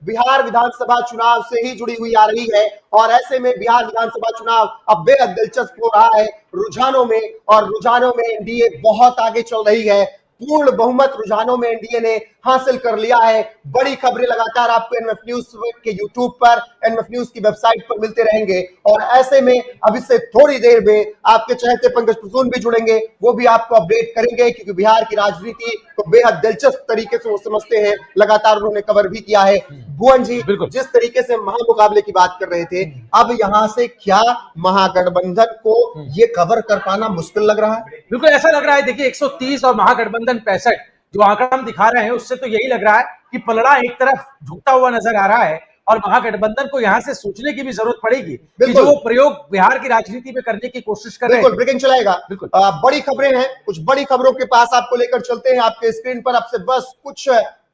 बिहार विधानसभा चुनाव से ही जुड़ी हुई आ रही है और ऐसे में बिहार विधानसभा चुनाव अब बेहद दिलचस्प हो रहा है रुझानों में, और रुझानों में एनडीए बहुत आगे चल रही है। पूर्ण बहुमत रुझानों में एनडीए ने हासिल कर लिया है। बड़ी खबरें लगातार आपको एनएफ न्यूज के यूट्यूब पर, एनएफ न्यूज की वेबसाइट पर मिलते रहेंगे और ऐसे में अब इससे थोड़ी देर में आपके चहेते पंकज प्रसून भी जुड़ेंगे, वो भी आपको अपडेट करेंगे क्योंकि बिहार की राजनीति को बेहद दिलचस्प तरीके से वो समझते हैं, लगातार उन्होंने कवर भी किया है। भुवन जी, जिस तरीके से महामुकाबले की बात कर रहे थे, अब यहां से क्या महागठबंधन को ये कवर कर पाना मुश्किल लग रहा है? बिल्कुल ऐसा लग रहा है। देखिए 130 और महागठबंधन 65 जो आंकड़ा हम दिखा रहे हैं उससे तो यही लग रहा है कि पलड़ा एक तरफ झुकता हुआ नजर आ रहा है और महागठबंधन को यहां से सोचने की भी जरूरत पड़ेगी कि जो वो प्रयोग बिहार की राजनीति में करने की कोशिश कर रहे हैं। ब्रेकिंग चलाएगा। बिल्कुल बड़ी खबरें हैं, कुछ बड़ी खबरों के पास आपको लेकर चलते हैं। आपके स्क्रीन पर आपसे बस कुछ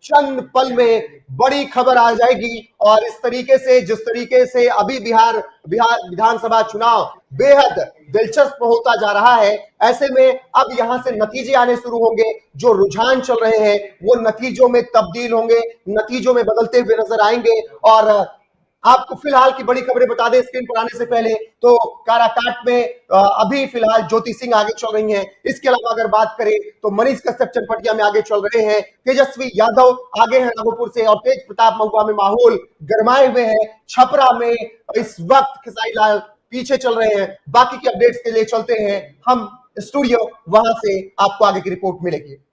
चंद पल में बड़ी खबर आ जाएगी और इस तरीके से, जिस तरीके से अभी बिहार विधानसभा चुनाव बेहद दिलचस्प होता जा रहा है, ऐसे में अब यहां से नतीजे आने शुरू होंगे। जो रुझान चल रहे हैं वो नतीजों में तब्दील होंगे, नतीजों में बदलते हुए नजर आएंगे। और आपको फिलहाल की बड़ी खबरें बता दें स्क्रीन पर आने से पहले, तो काराकाट में अभी फिलहाल ज्योति सिंह आगे चल रही हैं। इसके अलावा अगर बात करें तो मनीष कश्यप चनपटिया में आगे चल रहे हैं, तेजस्वी यादव आगे हैं राघोपुर से और तेज प्रताप महुआ में माहौल गरमाए हुए हैं। छपरा में इस वक्त खेसारी लाल पीछे चल रहे हैं। बाकी के अपडेट्स के लिए चलते हैं हम स्टूडियो, वहां से आपको आगे की रिपोर्ट मिलेगी।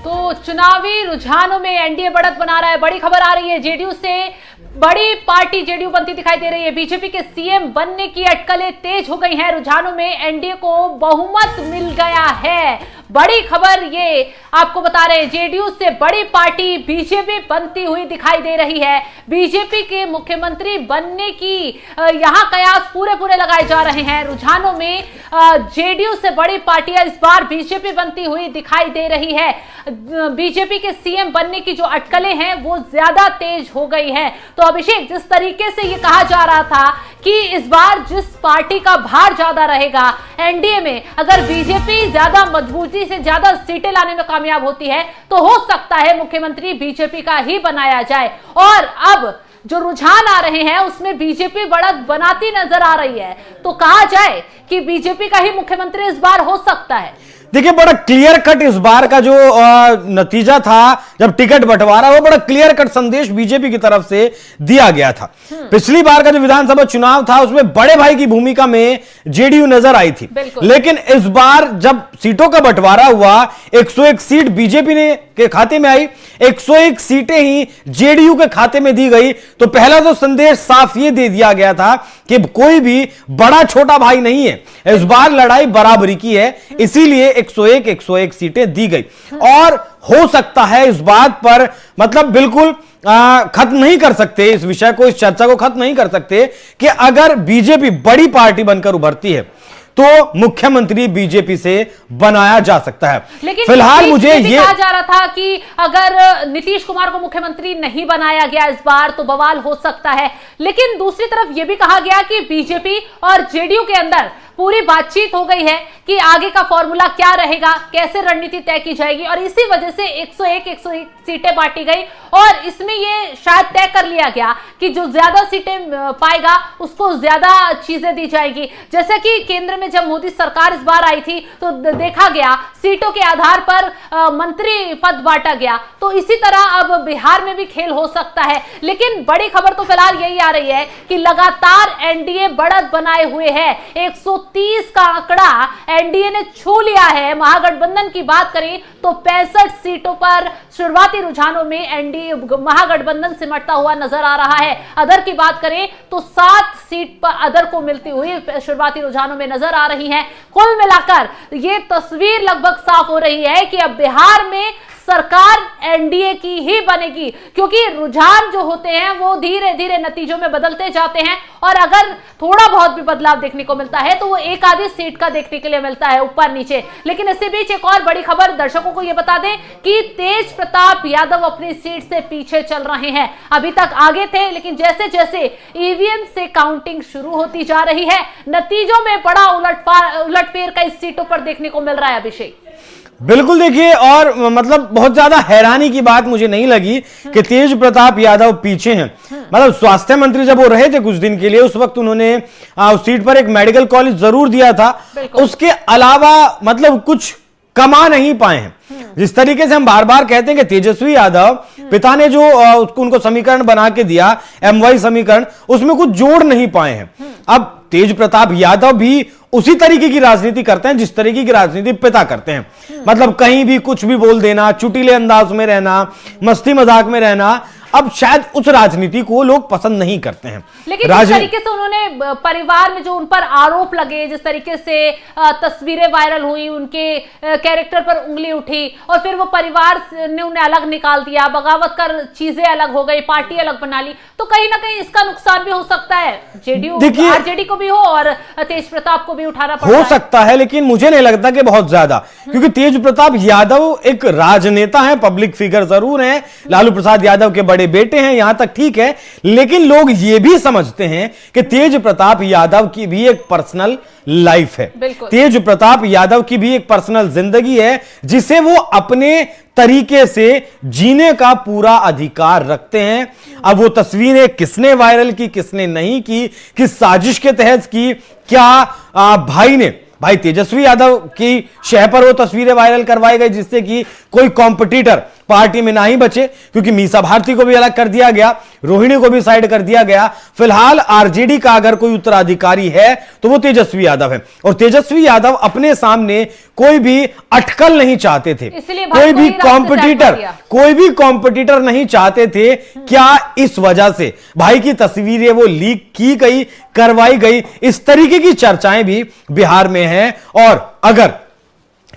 तो चुनावी रुझानों में एनडीए बढ़त बना रहा है। बड़ी खबर आ रही है, जेडीयू से बड़ी पार्टी जेडीयू बनती दिखाई दे रही है। बीजेपी के सीएम बनने की अटकलें तेज हो गई हैं। रुझानों में एनडीए को बहुमत मिल गया है। बड़ी खबर ये आपको बता रहे हैं, जेडीयू से बड़ी पार्टी बीजेपी बनती हुई दिखाई दे रही है। बीजेपी के मुख्यमंत्री बनने की यहां कयास पूरे लगाए जा रहे हैं। रुझानों में जेडीयू से बड़ी पार्टियां इस बार बीजेपी बनती हुई दिखाई दे रही है। बीजेपी के सीएम बनने की जो अटकलें हैं वो ज्यादा तेज हो गई हैं। तो अभिषेक, जिस तरीके से ये कहा जा रहा था कि इस बार जिस पार्टी का भार ज्यादा रहेगा एनडीए में, अगर बीजेपी ज्यादा मजबूती से ज्यादा सीटें लाने में कामयाब होती है तो हो सकता है मुख्यमंत्री बीजेपी का ही बनाया जाए। और अब जो रुझान आ रहे हैं उसमें बीजेपी बढ़त बनाती नजर आ रही है, तो कहा जाए कि बीजेपी का ही मुख्यमंत्री इस बार हो सकता है। देखिए, बड़ा क्लियर कट इस बार का जो नतीजा था जब टिकट बंटवारा, वो बड़ा क्लियर कट संदेश बीजेपी की तरफ से दिया गया था। पिछली बार का जो विधानसभा चुनाव था उसमें बड़े भाई की भूमिका में जेडीयू नजर आई थी, लेकिन इस बार जब सीटों का बंटवारा हुआ, 101 सीट बीजेपी ने के खाते में आई, 101 सीटें ही जेडीयू के खाते में दी गई। तो पहला तो संदेश साफ ये दे दिया गया था कि कोई भी बड़ा छोटा भाई नहीं है, इस बार लड़ाई बराबरी की है, इसीलिए 101 सीटें दी गई। और हो सकता है इस बात पर, मतलब बिल्कुल खत्म नहीं कर सकते इस विषय को, इस चर्चा को खत्म नहीं कर सकते कि अगर बीजेपी बड़ी पार्टी बनकर उभरती है तो मुख्यमंत्री बीजेपी से बनाया जा सकता है। लेकिन फिलहाल मुझे ये कहा जा रहा था कि अगर नीतीश कुमार को मुख्यमंत्री नहीं बनाया गया इस बार तो बवाल हो सकता है, लेकिन दूसरी तरफ यह भी कहा गया कि बीजेपी और जेडीयू के अंदर पूरी बातचीत हो गई है कि आगे का फॉर्मूला क्या रहेगा, कैसे रणनीति तय की जाएगी, और इसी वजह से 101 सीटें बांटी गई और इसमें ये शायद तय कर लिया गया कि जो ज्यादा सीटें पाएगा उसको ज्यादा चीजें दी जाएगी। जैसे कि केंद्र में जब मोदी सरकार इस बार आई थी तो देखा गया सीटों के आधार पर मंत्री पद बांटा गया, तो इसी तरह अब बिहार में भी खेल हो सकता है। लेकिन बड़ी खबर तो फिलहाल यही आ रही है कि लगातार एनडीए बढ़त बनाए हुए है। 130 का आंकड़ा एनडीए ने छू लिया है। महागठबंधन की बात करें तो 65 सीटों पर शुरुआती रुझानों में एनडीए महागठबंधन सिमटता हुआ नजर आ रहा है। अदर की बात करें तो 7 सीट पर अदर को मिलती हुई शुरुआती रुझानों में नजर आ रही है। कुल मिलाकर ये तस्वीर लगभग साफ हो रही है कि अब बिहार में सरकार एनडीए की ही बनेगी, क्योंकि रुझान जो होते हैं वो धीरे धीरे नतीजों में बदलते जाते हैं और अगर थोड़ा बहुत भी बदलाव देखने को मिलता है तो वो एक आधी सीट का देखने के लिए मिलता है ऊपर नीचे। लेकिन इसी बीच एक और बड़ी खबर दर्शकों को यह बता दें कि तेज प्रताप यादव अपनी सीट से पीछे चल रहे हैं। अभी तक आगे थे, लेकिन जैसे जैसे ईवीएम से काउंटिंग शुरू होती जा रही है नतीजों में बड़ा उलटफेर का इस सीटों पर देखने को मिल रहा है। अभिषेक, बिल्कुल। देखिए, और मतलब बहुत ज्यादा हैरानी की बात मुझे नहीं लगी कि तेज प्रताप यादव पीछे हैं। मतलब स्वास्थ्य मंत्री जब वो रहे थे कुछ दिन के लिए, उस वक्त उन्होंने उस सीट पर एक मेडिकल कॉलेज जरूर दिया था, उसके अलावा मतलब कुछ कमा नहीं पाए हैं। जिस तरीके से हम बार बार कहते हैं कि तेजस्वी यादव पिता ने जो उनको समीकरण बना के दिया, MY समीकरण, उसमें कुछ जोड़ नहीं पाए हैं। अब तेज प्रताप यादव भी उसी तरीके की राजनीति करते हैं जिस तरीके की राजनीति पिता करते हैं। मतलब कहीं भी कुछ भी बोल देना, चुटीले अंदाज में रहना, मस्ती मजाक में रहना। अब शायद उस राजनीति को लोग पसंद नहीं करते हैं। लेकिन जिस तरीके से उन्होंने परिवार में जो उन पर आरोप लगे, जिस तरीके से तस्वीरें वायरल हुई, उनके कैरेक्टर पर उंगली उठी और फिर वो परिवार ने उन्हें अलग निकाल दिया, बगावत कर चीजें अलग हो गई, पार्टी अलग बना ली, तो कहीं ना कहीं इसका नुकसान भी हो सकता है। जेडीयू आरजेडी को भी हो और तेज प्रताप को भी उठाना पड़ता है। हो सकता है, लेकिन मुझे नहीं लगता कि बहुत ज्यादा, क्योंकि तेज प्रताप यादव एक राजनेता है, पब्लिक फिगर जरूर है, लालू प्रसाद यादव के बड़े बेटे हैं, यहां तक ठीक है। लेकिन लोग यह भी समझते हैं कि तेज प्रताप यादव की भी एक पर्सनल लाइफ है, तेज प्रताप यादव की भी एक पर्सनल जिंदगी है जिसे वो अपने तरीके से जीने का पूरा अधिकार रखते हैं। अब वो तस्वीरें किसने वायरल की, किसने नहीं की, किस साजिश के तहत की, क्या भाई तेजस्वी यादव की शह पर वो तस्वीरें वायरल करवाई गई जिससे कि कोई कॉम्पिटिटर पार्टी में ना ही बचे, क्योंकि मीसा भारती को भी अलग कर दिया गया, रोहिणी को भी साइड कर दिया गया। फिलहाल आरजेडी का अगर कोई उत्तराधिकारी है तो वो तेजस्वी यादव है, और तेजस्वी यादव अपने सामने कोई भी अटकल नहीं चाहते थे, कोई भी कॉम्पिटिटर नहीं चाहते थे। क्या इस वजह से भाई की तस्वीरें वो लीक की गई, करवाई गई, इस तरीके की चर्चाएं भी बिहार में हैं। और अगर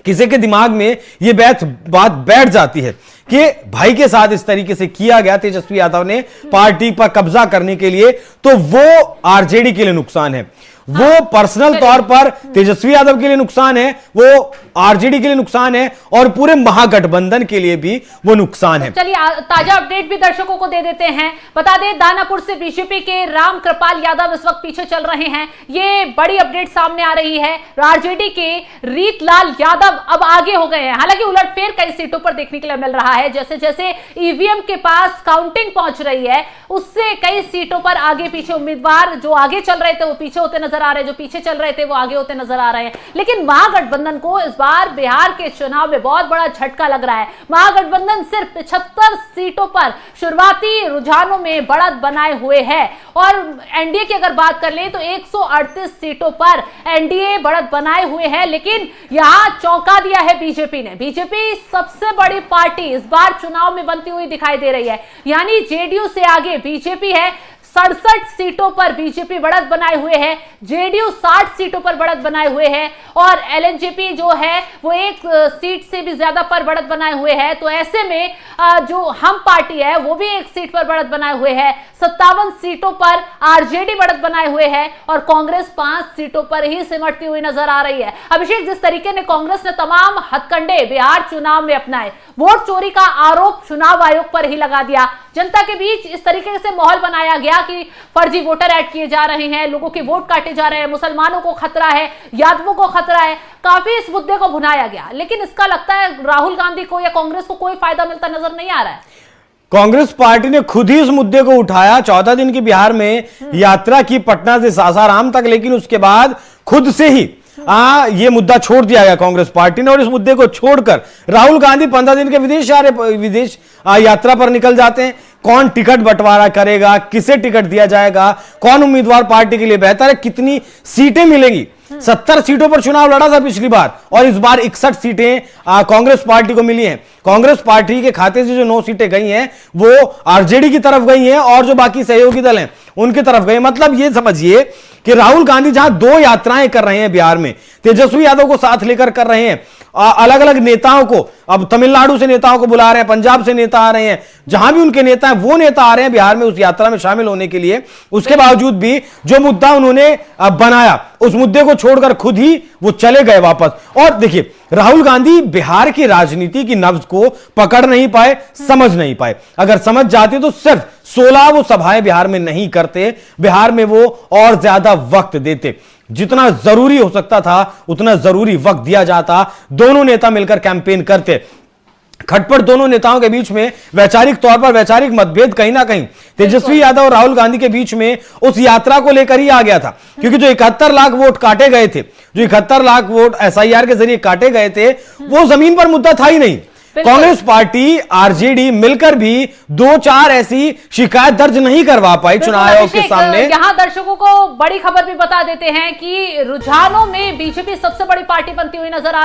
किसी के दिमाग में यह बात बैठ जाती है कि भाई के साथ इस तरीके से किया गया तेजस्वी यादव ने पार्टी पर कब्जा करने के लिए, तो वो आरजेडी के लिए नुकसान है, वो पर्सनल तौर पर तेजस्वी यादव के लिए नुकसान है, वो आरजेडी के लिए नुकसान है, और पूरे महागठबंधन के लिए भी वो नुकसान है। चलिए ताजा अपडेट भी दर्शकों को दे देते हैं। बता दें, दानापुर से बीजेपी के राम कृपाल यादव इस वक्त पीछे चल रहे हैं, ये बड़ी अपडेट सामने आ रही है। आरजेडी के रीतलाल यादव अब आगे हो गए हैं। हालांकि उलटफेर कई सीटों पर देखने के लिए मिल रहा है, जैसे जैसे ईवीएम के पास काउंटिंग पहुंच रही है, उससे कई सीटों पर आगे पीछे उम्मीदवार जो आगे चल रहे थे वो पीछे होते नजर आ रहे हैं, जो पीछे चल रहे थे वो आगे होते नजर आ रहे हैं। लेकिन महागठबंधन को इस बार बिहार के चुनाव में बहुत बड़ा झटका लग रहा है। महागठबंधन सिर्फ 75 सीटों पर शुरुआती रुझानों में बढ़त बनाए हुए है, और एनडीए की अगर बात कर ले तो 138 सीटों पर एनडीए बढ़त बनाए हुए है। लेकिन यहां चौंका दिया है बीजेपी ने। बीजेपी सबसे बड़ी पार्टी इस बार चुनाव में बनती हुई दिखाई दे रही है, यानी जेडीयू से आगे बीजेपी है। 67 सीटों पर बीजेपी बढ़त बनाए हुए है, जेडीयू 60 सीटों पर बढ़त बनाए हुए है, और एलएनजेपी जो है वो एक सीट से भी ज्यादा पर बढ़त बनाए हुए है। तो ऐसे में जो हम पार्टी है वो भी एक सीट पर बढ़त बनाए हुए है। 57 सीटों पर आरजेडी बढ़त बनाए हुए है, और कांग्रेस 5 सीटों पर ही सिमटती हुई नजर आ रही है। अभिषेक, जिस तरीके ने कांग्रेस ने तमाम हथकंडे बिहार चुनाव में अपनाए, वोट चोरी का आरोप चुनाव आयोग पर ही लगा दिया, जनता के बीच इस तरीके से माहौल बनाया गया कि फर्जी वोटर ऐड किए जा रहे हैं, लोगों के वोट काटे जा रहे हैं, मुसलमानों को खतरा है, यादवों को खतरा है, काफी इस मुद्दे को भुनाया गया। लेकिन इसका लगता है राहुल गांधी को या कांग्रेस को कोई फायदा मिलता नजर नहीं आ रहा है। कांग्रेस पार्टी ने खुद ही इस मुद्दे को उठाया, 14 दिन की बिहार में यात्रा की पटना से सासाराम तक, लेकिन उसके बाद खुद से ही ये मुद्दा छोड़ दिया गया कांग्रेस पार्टी ने, और इस मुद्दे को छोड़कर राहुल गांधी 15 दिन के विदेश यात्रा पर निकल जाते हैं। कौन टिकट बंटवारा करेगा, किसे टिकट दिया जाएगा, कौन उम्मीदवार पार्टी के लिए बेहतर है, कितनी सीटें मिलेंगी। 70 सीटों पर चुनाव लड़ा था पिछली बार, और इस बार 61 सीटें कांग्रेस पार्टी को मिली हैं। कांग्रेस पार्टी के खाते से जो 9 सीटें गई हैं वो आरजेडी की तरफ गई हैं, और जो बाकी सहयोगी दल हैं उनकी तरफ गए। मतलब ये समझिए कि राहुल गांधी जहां 2 यात्राएं कर रहे हैं बिहार में, तेजस्वी यादव को साथ लेकर कर रहे हैं, अलग अलग नेताओं को, अब तमिलनाडु से नेताओं को बुला रहे हैं, पंजाब से नेता आ रहे हैं, जहां भी उनके नेता हैं वो नेता आ रहे हैं बिहार में उस यात्रा में शामिल होने के लिए। उसके बावजूद भी जो मुद्दा उन्होंने बनाया, उस मुद्दे को छोड़कर खुद ही वो चले गए वापस। और देखिए, राहुल गांधी बिहार की राजनीति की नब्ज को पकड़ नहीं पाए, समझ नहीं पाए। अगर समझ जाते तो सिर्फ 16 वो सभाएं बिहार में नहीं करते, बिहार में वो और ज्यादा वक्त देते। जितना जरूरी हो सकता था उतना जरूरी वक्त दिया जाता, दोनों नेता मिलकर कैंपेन करते। खटपट दोनों नेताओं के बीच में वैचारिक तौर पर वैचारिक मतभेद कहीं ना कहीं तेजस्वी यादव और राहुल गांधी के बीच में उस यात्रा को लेकर ही आ गया था, क्योंकि जो 71 लाख वोट काटे गए थे, जो 71 लाख वोट एसआईआर के जरिए काटे गए थे, वो जमीन पर मुद्दा था ही नहीं। कांग्रेस पार्टी आरजेडी मिलकर भी 2-4 ऐसी शिकायत दर्ज नहीं करवा पाई चुनाव आयोग के सामने। यहां दर्शकों को बड़ी खबर भी बता देते हैं कि रुझानों में बीजेपी सबसे बड़ी पार्टी बनती हुई नजर आ